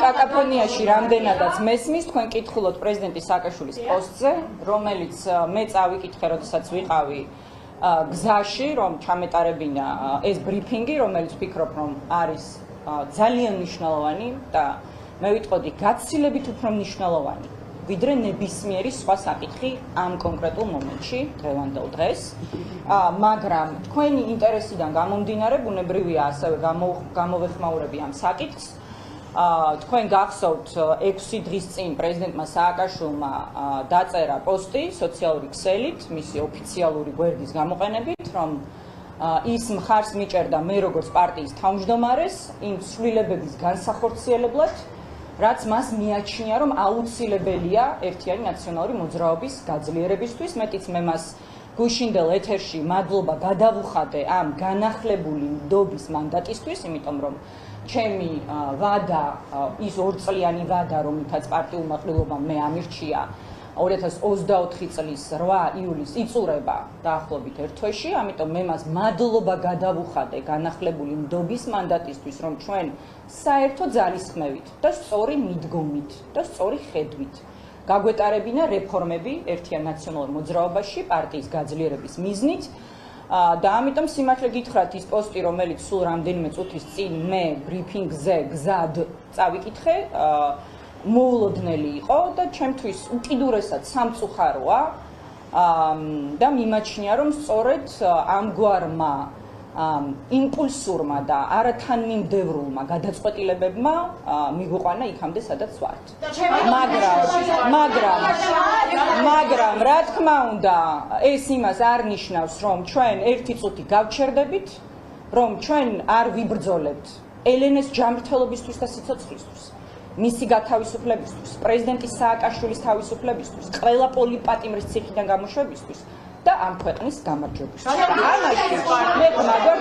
კაკაფონიაში რამდენადაც მესმის, თქვენ კითხულობთ პრეზიდენტი სააკაშვილის პოსტზე, რომელიც მე წავიკითხე, როდესაც ვიყავი გზაში, რომ ჩამეტარებინა ეს ბრიფინგი, რომელიც ვფიქრობ, რომ არის ძალიან მნიშვნელოვანი და მე ვიტყოდი გაცილებით უფრო მნიშვნელოვანი, ვიდრე ნებისმიერი სხვა საკითხი ამ კონკრეტულ მომენტში, დღევანდელ დღეს. მაგრამ თქვენი ინტერესიდან გამომდინარე, ბუნებრივია ასევე გამოვეხმაურები ამ საკითხს. თქვენ გახსოვთ 6 დღის წინ პრეზიდენტმა სააკაშვილმა დაწერა პოსტი სოციალური ქსელით, მისი ოფიციალური გვერდის გამოყენებით, რომ ის მხარს მიჭერდა მე როგორც პარტიის თავმჯდომარეს იმ ცვლილებების განსახორციელებლად, რაც მას მიაჩნია, რომ აუცილებელია ერთიანი ნაციონალური მოძრაობის გაძლიერებისთვის. მეტიც მე მას გუშინდელ ეთერში მადლობა გადავუხადე ამ განახლებული ნდობის მანდატისთვის, იმიტომ რომ ჩემი ვადა, ის 2 წლიანი ვადა, რომლითაც პარტიულმა ყრილობამ მე ამირჩია 2024 წლის 8 იulis იწურება დაახლოებით 1 თვეში, ამიტომ მე მას მადლობა გადავუხადე განახლებული ნდობის მანდატისთვის, რომ ჩვენ საერთო ძალისხმევით და სწორი მიდგომით და სწორი ხედვით გაგვეტარებინა რეფორმები ერთიან ნაციონალურ მოძრაობაში პარტიის გაძლიერების მიზნით. და ამიტომ სიმართლე გითხრათ, ის პოსტი, რომელიც სულ რამდენიმე წუთის წინ მე ბრიფინგზე გზად წავიკითხე, მოულოდნელი იყო და ჩემთვის უკიდურესად სამწუხაროა და მიმაჩნია, რომ სწორედ ამგვარმა იმპულსურმა და არათანმიმდევრულმა გადაწყვეტილებებმა მიგვიყვანა იქამდე, სადაც ვართ. მაგრამ რა თქმა უნდა, ეს იმას არ ნიშნავს, რომ ჩვენ ერთი წუთი გავჩერდებით, რომ ჩვენ არ ვიბრძოლებთ ელენეს ჯანმრთელობისთვის და სიცოცხლისთვის, მისი გათავისუფლებისთვის, პრეზიდენტი სააკაშვილის თავისუფლებისთვის, ყველა პოლიპატიმრის ციხიდან გამოშვებისთვის და ამ ქვეყნის გამარჯვებისთვის. ამაში მე ხმაგარ